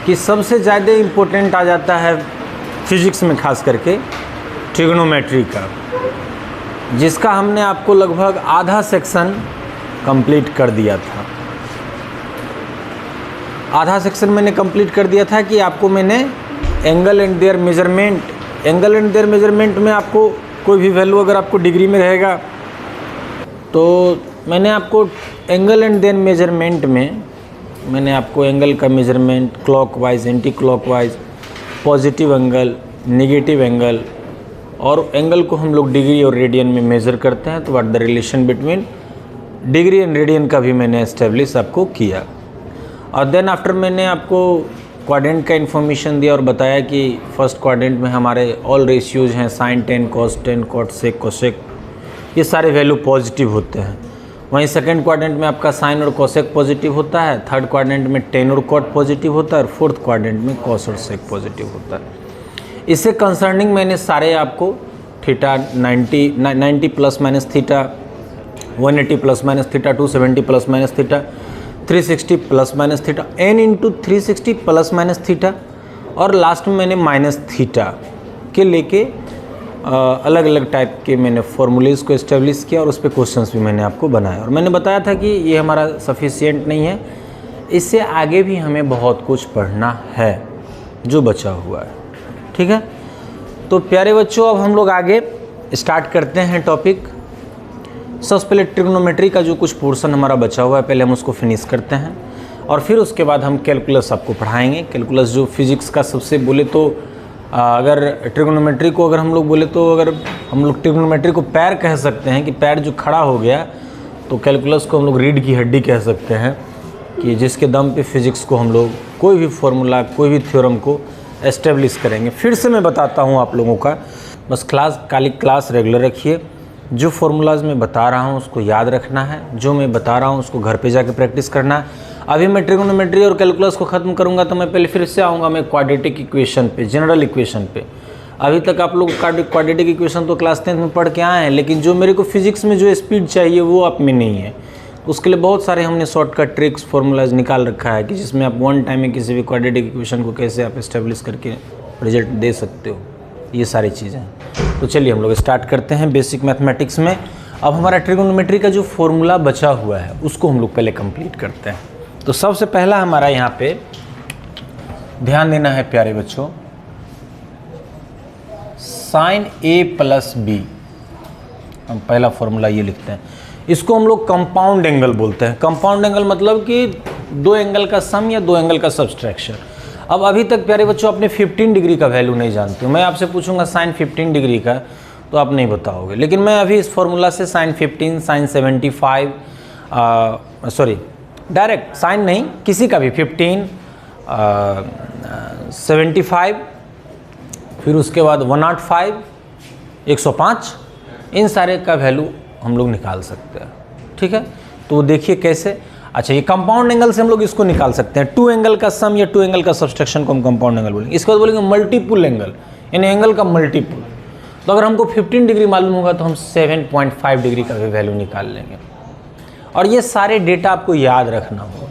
कि सबसे ज़्यादा इम्पोर्टेंट आ जाता है फिजिक्स में, खास करके ट्रिग्नोमेट्री का, जिसका हमने आपको लगभग आधा सेक्शन कंप्लीट कर दिया था। आधा सेक्शन मैंने कंप्लीट कर दिया था कि आपको मैंने एंगल एंड देयर मेजरमेंट में आपको कोई भी वैल्यू अगर आपको डिग्री में रहेगा तो मैंने आपको एंगल एंड देयर मेजरमेंट में मैंने आपको एंगल का measurement clockwise, anti clockwise, positive angle, negative angle, और एंगल को हम लोग डिग्री और रेडियन में मेज़र करते हैं, तो what the relation between degree and radian का भी मैंने एस्टेब्लिश आपको किया। और देन आफ्टर मैंने आपको क्वाड्रेंट का इन्फॉर्मेशन दिया और बताया कि फर्स्ट क्वाड्रेंट में हमारे ऑल रेशियोज हैं, sine 10, cos 10, cot sec, cosec, ये सारे वैल्यू पॉजिटिव होते हैं। वहीं सेकंड क्वाड्रेंट में आपका साइन और कोसेक पॉजिटिव होता है, थर्ड क्वाड्रेंट में 10 और कॉट पॉजिटिव होता है, और फोर्थ क्वाड्रेंट में कॉस और सेक पॉजिटिव होता है। इससे कंसर्निंग मैंने सारे आपको theta 90 plus minus theta, 180 plus minus theta, 270 plus minus theta, 360 plus minus theta, n into 360 plus minus theta, और लास्ट में मैंने माइनस थीटा के लेके अलग अलग टाइप के मैंने फॉर्मूलेज को इस्टेब्लिश किया, और उस पर क्वेश्चंस भी मैंने आपको बनाया। और मैंने बताया था कि ये हमारा सफिशिएंट नहीं है, इससे आगे भी हमें बहुत कुछ पढ़ना है जो बचा हुआ है। ठीक है, तो प्यारे बच्चों अब हम लोग आगे स्टार्ट करते हैं टॉपिक। सबसे पहले ट्रिग्नोमेट्री का जो कुछ पोर्शन हमारा बचा हुआ है पहले हम उसको फिनिश करते हैं, और फिर उसके बाद हम कैलकुलस आपको पढ़ाएंगे। कैलकुलस जो फिजिक्स का सबसे बोले तो अगर ट्रिग्नोमेट्री को अगर हम लोग बोले तो अगर हम लोग ट्रिग्नोमेट्री को पैर कह सकते हैं कि पैर जो खड़ा हो गया, तो कैलकुलस को हम लोग रीढ़ की हड्डी कह सकते हैं, कि जिसके दम पे फिजिक्स को हम लोग कोई भी फॉर्मूला, कोई भी थ्योरम को एस्टेब्लिश करेंगे। फिर से मैं बताता हूँ आप लोगों का, बस क्लास रेगुलर रखिए। जो फार्मूलाज मैं बता रहा हूँ उसको याद रखना है, जो मैं बता रहा हूँ उसको घर पे जाके प्रैक्टिस करना है। अभी मैं ट्रिग्नोमेट्री और कैलकुलस को ख़त्म करूँगा तो मैं पहले फिर से आऊँगा मैं क्वाड्रेटिक इक्वेशन पे, जनरल इक्वेशन पे। अभी तक आप लोग क्वाड्रेटिक इक्वेशन तो क्लास 10th में पढ़ के आए हैं, लेकिन जो मेरे को फिजिक्स में जो स्पीड चाहिए वो आप में नहीं है। उसके लिए बहुत सारे हमने शॉर्टकट ट्रिक्स फार्मूलाज निकाल रखा है कि जिसमें आप वन टाइम में किसी भी क्वाड्रेटिक इक्वेशन को कैसे आप इस्टेब्लिश करके रिजल्ट दे सकते हो, ये सारी चीज़ें हैं। तो चलिए हम लोग स्टार्ट करते हैं बेसिक मैथमेटिक्स में। अब हमारा ट्रिग्नोमेट्री का जो फॉर्मूला बचा हुआ है उसको हम लोग पहले कंप्लीट करते हैं। तो सबसे पहला हमारा यहाँ पे ध्यान देना है प्यारे बच्चों, साइन ए प्लस बी, हम पहला फॉर्मूला ये लिखते हैं। इसको हम लोग कंपाउंड एंगल बोलते हैं। कंपाउंड एंगल मतलब कि दो एंगल का सम या दो एंगल का सब्सट्रैक्शन। अब अभी तक प्यारे बच्चों आपने 15 डिग्री का वैल्यू नहीं जानते हो। मैं आपसे पूछूंगा साइन 15 डिग्री का तो आप नहीं बताओगे, लेकिन मैं अभी इस फॉर्मूला से sine 15, sine 75, sorry direct sine नहीं, किसी का भी 15, 75, फिर उसके बाद 105, 105, इन सारे का वैल्यू हम लोग निकाल सकते हैं। ठीक है, तो देखिए कैसे। अच्छा, ये कंपाउंड एंगल से हम लोग इसको निकाल सकते हैं। टू एंगल का सम या टू एंगल का सब्सट्रैक्शन को हम कंपाउंड एंगल बोलेंगे। इसके बाद बोलेंगे मल्टीपुल एंगल, यानी एंगल का मल्टीपुल। तो अगर हमको 15 डिग्री मालूम होगा तो हम 7.5 डिग्री का भी वैल्यू निकाल लेंगे। और ये सारे डेटा आपको याद रखना होगा।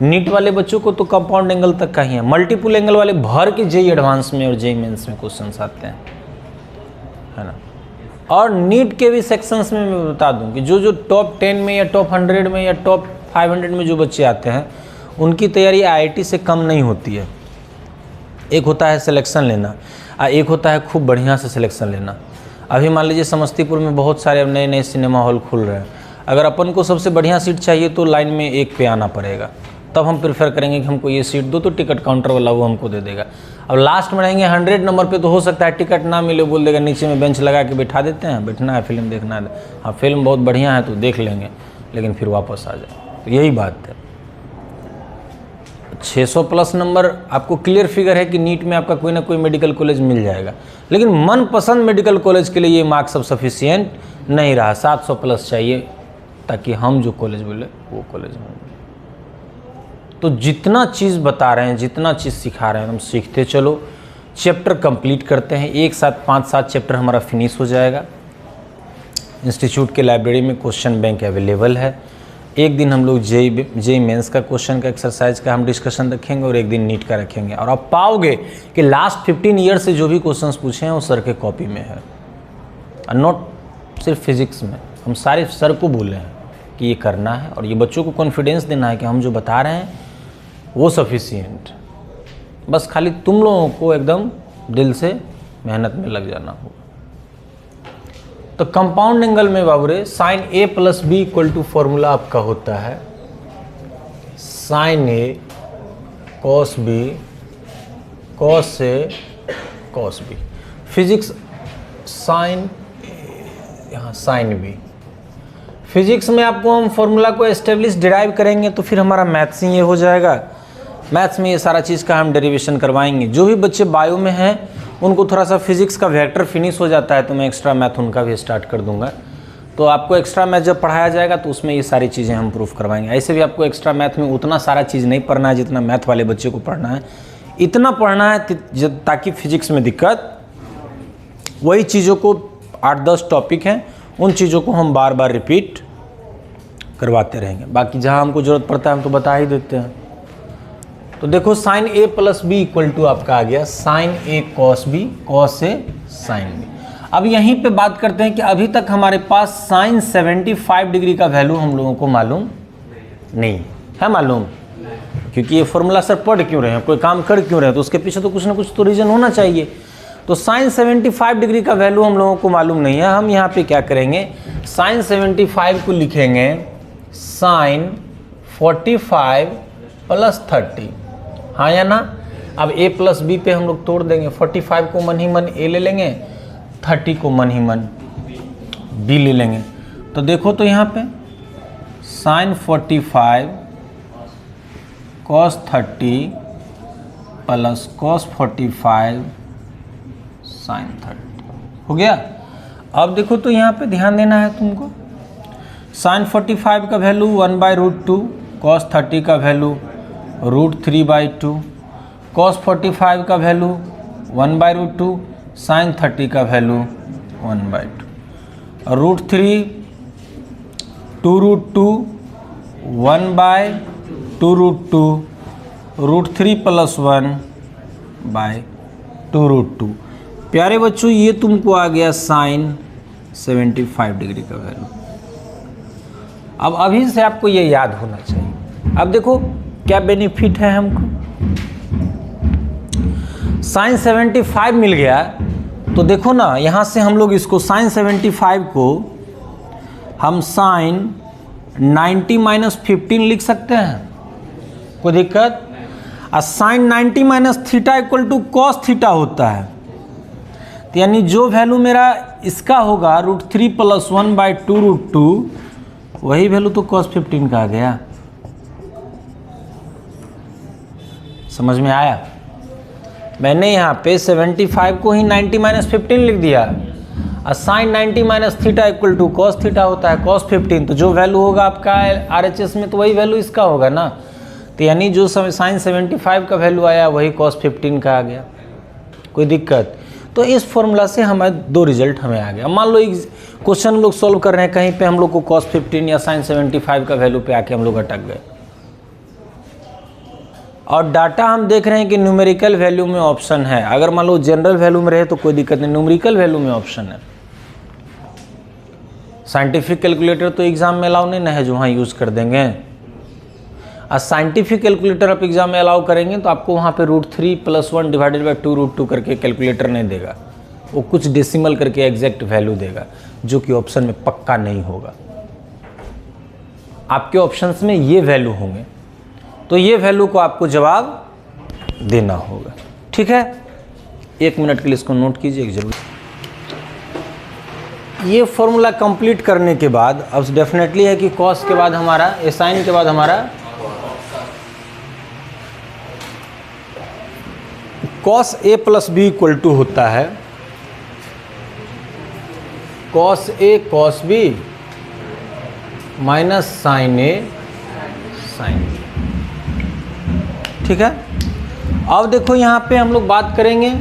नीट वाले बच्चों को तो कंपाउंड एंगल तक का ही है, मल्टीपुल एंगल वाले भर के जेईई एडवांस में और जेईई मेंस में क्वेश्चन आते हैं, है ना। और नीट के भी सेक्शंस में मैं बता दूं कि जो टॉप 10 में या टॉप 100 में या टॉप 500 में जो बच्चे आते हैं उनकी तैयारी आईआईटी से कम नहीं होती है। एक होता है सिलेक्शन लेना और एक होता है खूब बढ़िया से सिलेक्शन लेना। अभी मान लीजिए समस्तीपुर में बहुत सारे नए नए सिनेमा हॉल खुल रहे हैं। अगर अपन को सबसे बढ़िया सीट चाहिए तो लाइन में एक पे आना पड़ेगा, तब हम प्रेफर करेंगे कि हमको ये सीट दो, तो टिकट काउंटर वाला वो हमको दे देगा। अब लास्ट में रहेंगे 100 नंबर पे, तो हो सकता है टिकट ना मिले, बोल देगा नीचे में बेंच लगा के बैठा देते हैं, बैठना है फिल्म देखना है, हाँ फिल्म बहुत बढ़िया है तो देख लेंगे, लेकिन फिर वापस आ जाए। तो यही बात है। 600 प्लस नंबर आपको क्लियर फिगर है कि नीट में आपका कोई ना कोई मेडिकल कॉलेज मिल जाएगा, लेकिन मनपसंद मेडिकल कॉलेज के लिए ये मार्क्स सब सफिशिएंट नहीं रहा। 700 प्लस चाहिए ताकि हम जो कॉलेज बोले वो कॉलेज में। तो जितना चीज़ बता रहे हैं, जितना चीज़ सिखा रहे हैं, हम सीखते चलो। चैप्टर कंप्लीट करते हैं, एक साथ 5-7 चैप्टर हमारा फिनिश हो जाएगा। इंस्टीट्यूट के लाइब्रेरी में क्वेश्चन बैंक अवेलेबल है, एक दिन हम लोग जेई मेंस का क्वेश्चन का एक्सरसाइज का हम डिस्कशन रखेंगे और एक दिन नीट का रखेंगे, और आप पाओगे कि लास्ट 15 ईयर से जो भी क्वेश्चंस पूछे हैं वो सर के कॉपी में है, और नॉट सिर्फ फिजिक्स में। हम सारे सर को बोले हैं कि ये करना है, और ये बच्चों को कॉन्फिडेंस देना है कि हम जो बता रहे हैं वो सफिशिएंट, बस खाली तुम लोगों को एकदम दिल से मेहनत में लग जाना होगा। तो कंपाउंड एंगल में बाबूरे sine A plus B equal to formula आपका होता है sine A cos B cos A cos B. Physics sine, यहाँ साइन बी। फिजिक्स में आपको हम फॉर्मूला को एस्टेब्लिश डिराइव करेंगे तो फिर हमारा मैथ्स ही ये हो जाएगा। मैथ्स में ये सारा चीज़ का हम डेरिवेशन करवाएंगे। जो भी बच्चे बायो में हैं उनको थोड़ा सा फिजिक्स का वेक्टर फिनिश हो जाता है तो मैं एक्स्ट्रा मैथ उनका भी स्टार्ट कर दूंगा। तो आपको एक्स्ट्रा मैथ जब पढ़ाया जाएगा तो उसमें ये सारी चीज़ें हम प्रूफ करवाएंगे। ऐसे भी आपको एक्स्ट्रा मैथ में उतना सारा चीज़ नहीं पढ़ना है जितना मैथ वाले बच्चे को पढ़ना है, इतना पढ़ना है ताकि फिजिक्स में दिक्कत, वही चीज़ों को 8-10 टॉपिक हैं उन चीज़ों को हम बार बार रिपीट करवाते रहेंगे। बाकी जहाँ हमको ज़रूरत पड़ता है हम तो बता ही देते हैं। तो देखो sine A plus B equal to आपका आ गया sine A cos B cos A sine B. अब यहीं पे बात करते हैं कि अभी तक हमारे पास साइन 75 डिग्री का वैल्यू हम लोगों को मालूम नहीं है। मालूम क्योंकि ये फॉर्मूला सर पढ़ क्यों रहे हैं, कोई काम कर क्यों रहे हैं, तो उसके पीछे तो कुछ ना कुछ तो रीज़न होना चाहिए। तो साइन 75 डिग्री का वैल्यू हम लोगों को मालूम नहीं है। हम यहाँ पे क्या करेंगे, साइन 75 को लिखेंगे साइन 45 प्लस 30, हाँ या ना। अब a प्लस बी पे हम लोग तोड़ देंगे, 45 को मन ही मन a ले लेंगे, 30 को मन ही मन b ले लेंगे। तो देखो तो यहाँ पे sine 45 cos 30 plus cos 45 sine 30 हो गया। अब देखो तो यहाँ पे ध्यान देना है तुमको, साइन 45 का वैल्यू 1/√2, कॉस 30 का वैल्यू √3/2, कॉस 45 का वैल्यू 1/√2, साइन 30 का वैल्यू 1/2, √3 2√2 1/2√2, √3 + 1/2√2। प्यारे बच्चों ये तुमको आ गया साइन 75 डिग्री का वैल्यू। अब अभी से आपको ये याद होना चाहिए। अब देखो क्या बेनिफिट है हमको, साइन 75 मिल गया तो देखो ना यहाँ से हम लोग इसको साइन 75 को हम साइन 90 - 15 लिख सकते हैं, कोई दिक्कत। और sine 90 - theta equal to cos theta होता है, तो यानी जो वैल्यू मेरा इसका होगा √3 + 1/2√2 वही वैल्यू तो कॉस 15 का आ गया। समझ में आया। मैंने यहाँ पे 75 को ही 90 - 15 लिख दिया, और sine 90 - theta equal to cos theta होता है कॉस 15। तो जो वैल्यू होगा आपका RHS में तो वही वैल्यू इसका होगा ना। तो यानी जो साइन 75 का वैल्यू आया वही कॉस 15 का आ गया, कोई दिक्कत। तो इस फॉर्मूला से हमारे 2 रिजल्ट हमें आ गया। मान लो क्वेश्चन लोग सॉल्व कर रहे हैं, कहीं पे हम लोग को कॉस 15 या साइन 75 का वैल्यू पे आके हम लोग अटक गए, और डाटा हम देख रहे हैं कि न्यूमेरिकल वैल्यू में ऑप्शन है। अगर मान लो जनरल वैल्यू में रहे तो कोई दिक्कत नहीं, न्यूमेरिकल वैल्यू में ऑप्शन है। साइंटिफिक कैलकुलेटर तो एग्जाम में अलाउ नहीं ना है जो वहाँ यूज़ कर देंगे। और साइंटिफिक कैलकुलेटर आप एग्जाम में अलाउ करेंगे तो आपको वहाँ पे √3 + 1/2√2 करके कैलकुलेटर नहीं देगा, वो कुछ डेसिमल करके एग्जैक्ट वैल्यू देगा, जो कि ऑप्शन में पक्का नहीं होगा। आपके ऑप्शंस में ये वैल्यू होंगे, तो ये वैल्यू को आपको जवाब देना होगा, ठीक है। 1 मिनट के लिए इसको नोट कीजिए जरूर। ये फॉर्मूला कंप्लीट करने के बाद अब डेफिनेटली है कि कॉस के बाद हमारा साइन के बाद हमारा कॉस A + B = होता है cos A cos B - sine A sine B, ठीक है। अब देखो यहाँ पे हम लोग बात करेंगे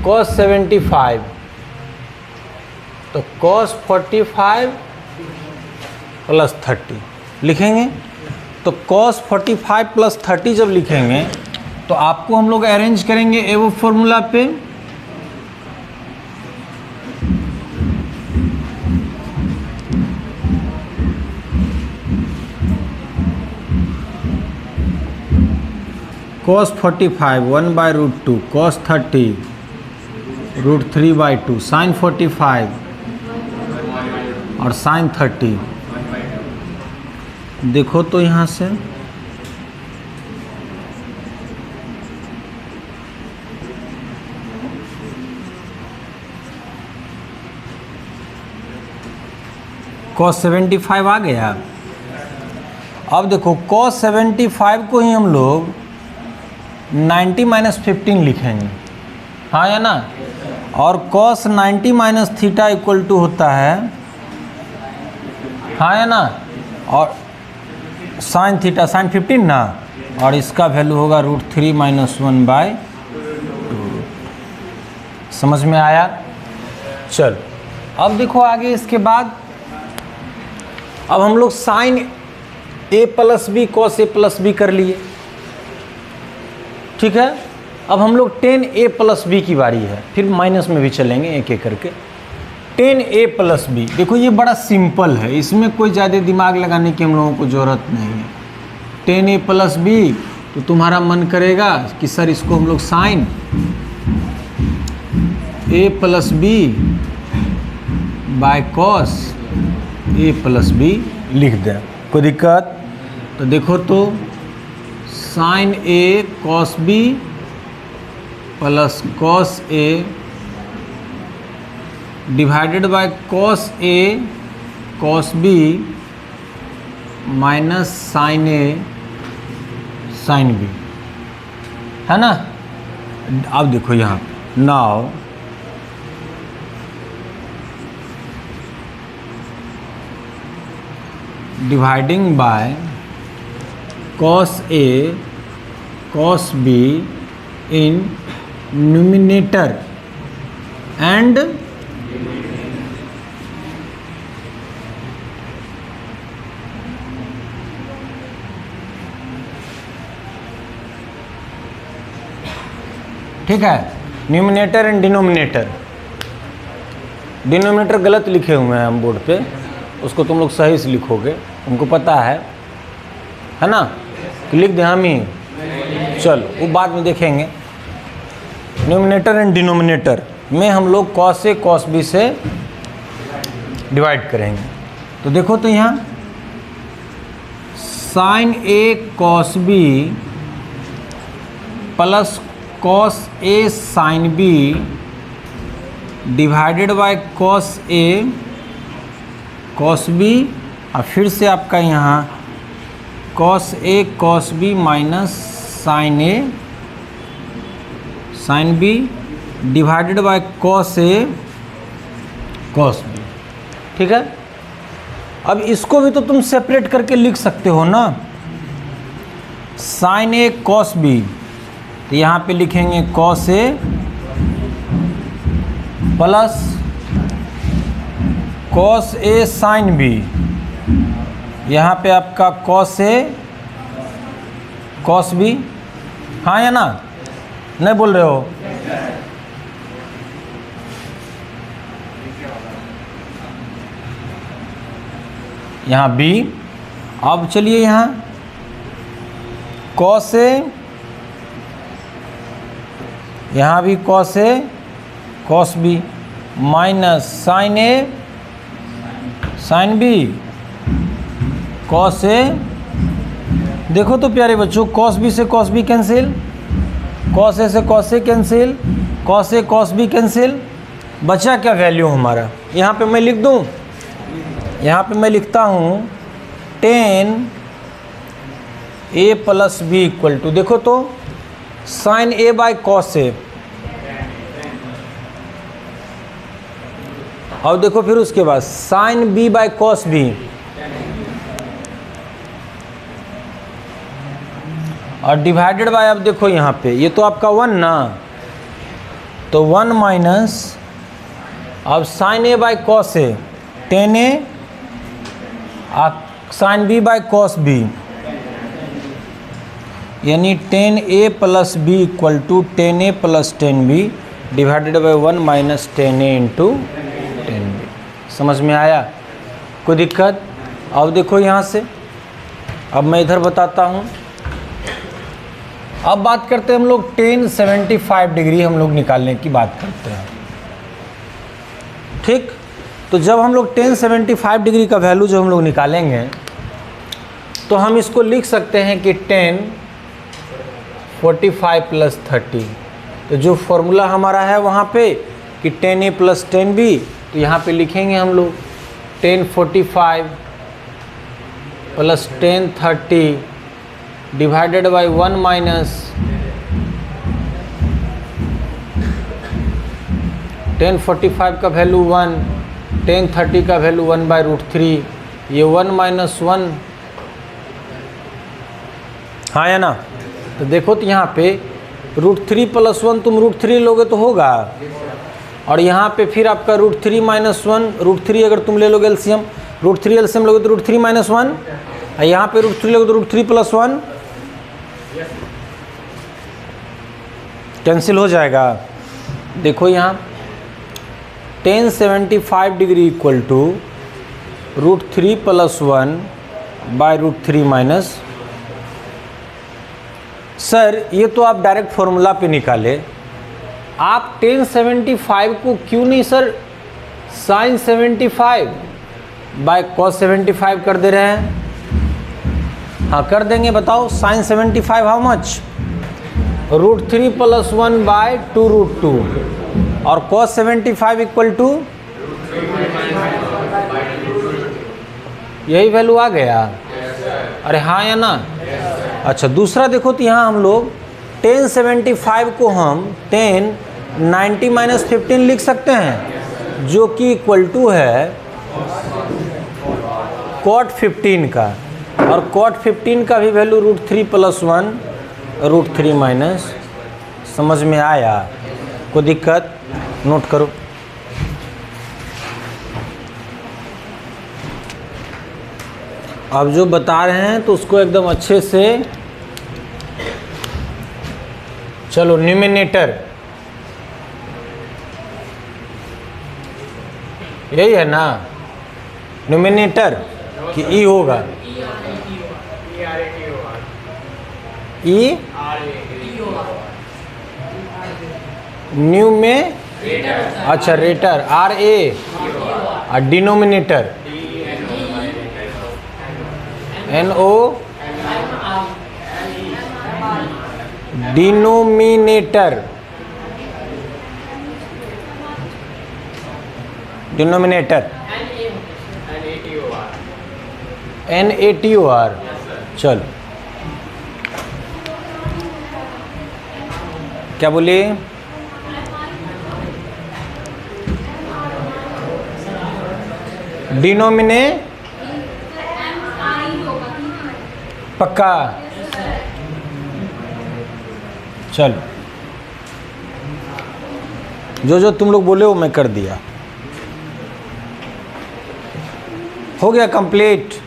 cos 75, तो cos 45 प्लस 30 लिखेंगे। तो cos 45 प्लस 30 जब लिखेंगे तो आपको हम लोग अरेंज करेंगे वो फॉर्मूला पे। cos 45 1/√2, cos 30 √3/2, sin 45 और sin 30। देखो तो यहाँ से cos 75 आ गया। अब देखो cos 75 को ही हम लोग 90 - 15 लिखेंगे, हाँ या ना। और cos 90 - थीटा इक्वल टू होता है, हाँ या ना। और साइन थीटा साइन 15 ना, और इसका वैल्यू होगा √3 - 1/2। समझ में आया? चल अब देखो आगे इसके बाद अब हम लोग sine a plus B cos a plus B कर लिए, ठीक है। अब हम लोग tan a प्लस बी की बारी है, फिर माइनस में भी चलेंगे एक एक करके। tan a प्लस बी, देखो ये बड़ा सिंपल है, इसमें कोई ज़्यादा दिमाग लगाने की हम लोगों को ज़रूरत नहीं है। tan a प्लस बी, तो तुम्हारा मन करेगा कि सर इसको हम लोग sine a plus B by cos a plus B लिख दें, कोई दिक्कत? तो देखो तो sine a cos B plus cos a divided by cos a cos b minus sine a sine b, है ना। अब देखो यहाँ now dividing by cos a cos b in numerator and ठीक है, न्यूमिनेटर एंड डिनोमिनेटर। डिनोमिनेटर गलत लिखे हुए हैं हम बोर्ड पे, उसको तुम लोग सही से लिखोगे, उनको पता है ना, कि लिख दें हम ही। चलो वो बाद में देखेंगे। न्यूमिनेटर एंड डिनोमिनेटर में हम लोग cos a cos b से डिवाइड करेंगे। तो देखो तो यहाँ sine a cos b plus cos a sin b divided by cos a cos b, और फिर से आपका यहाँ cos a cos b minus sine a sine b divided by cos a cos b, ठीक है। अब इसको भी तो तुम सेपरेट करके लिख सकते हो ना, साइन a cos b, तो यहाँ पे लिखेंगे cos a plus cos a sin b, यहाँ पे आपका cos a cos b, हाँ या ना, नहीं बोल रहे हो? यहाँ b। अब चलिए यहाँ cos a, यहाँ भी cos a cos b minus sine a sine b cos a। देखो तो प्यारे बच्चों, cos b से cos b cancel, cos a से cos a cancel, cos a cos b cancel, बचा क्या वैल्यू हमारा? यहाँ पे मैं लिख दूँ, यहाँ पे मैं लिखता हूँ tan a plus b equal to, देखो तो sine a by cos a। और देखो फिर उसके बाद sine b by cos b, और डिवाइडेड बाय, अब देखो यहाँ पे ये तो आपका 1 ना, तो 1 माइनस अब sine a by cos a tan a, sine B by cos B, यानी tan A plus B equal to tan A plus tan B divided by 1 minus tan A into tan B. समझ में आया? कोई दिक्कत? अब देखो यहाँ से, अब मैं इधर बताता हूँ। अब बात करते हैं हम लोग टेन 75 डिग्री हम लोग निकालने की बात करते हैं। ठीक, तो जब हम लोग टेन 75 डिग्री का वैल्यू जो हम लोग निकालेंगे तो हम इसको लिख सकते हैं कि टेन 45 प्लस 30। तो जो फॉर्मूला हमारा है वहाँ पे कि ten A plus tan B, तो यहाँ पे लिखेंगे हम लोग ten 45 plus ten 30 divided by 1 minus ten 45 का वैल्यू 1, टेन 30 का वैल्यू 1 बाई रूट 3, ये 1 माइनस 1, हाँ या ना? तो देखो तो यहाँ पे रूट 3 प्लस 1 तुम रूट 3 लोगे तो होगा, और यहाँ पे फिर आपका रूट 3 माइनस 1, रूट 3 अगर तुम ले लोगे एलसीएम, रूट 3 एलसीएम लोगे तो रूट 3 माइनस 1, और यहाँ पे रूट 3 लोगे तो रूट 3 प्लस 1 कैंसिल हो जाएगा। देखो यहाँ tan 75 degree equal to root 3 plus 1 by root 3 minus. Sir ये तो आप डायरेक्ट फॉर्मूला पे निकाले, आप टेन 75 को क्यों नहीं सर साइन 75 बाय कॉस 75 कर दे रहे हैं? हाँ कर देंगे, बताओ sine 75 how much? Root 3 plus 1 by 2 root 2, और कॉस 75 इक्वल टू यही वैल्यू आ गया। अरे हाँ या ना? अच्छा दूसरा देखो तो यहाँ हम लोग टेन 75 को हम टेन 90 माइनस 15 लिख सकते हैं, जो कि इक्वल टू है कॉट 15 का, और कॉट 15 का भी value root 3 plus 1 root 3 minus. समझ में आया? कोई दिक्कत? नोट करो। अब जो बता रहे हैं तो उसको एकदम अच्छे से, चलो न्यूमिनेटर यही है ना, न्यूमिनेटर कि ई होगा, ई न्यू में, अच्छा रेटर आर ए, और denominator N O, denominator, denominator N A T O R. चलो क्या बोले? डिनोमिने पक्का। चलो जो जो तुम लोग बोले वो मैं कर दिया, हो गया कंप्लीट।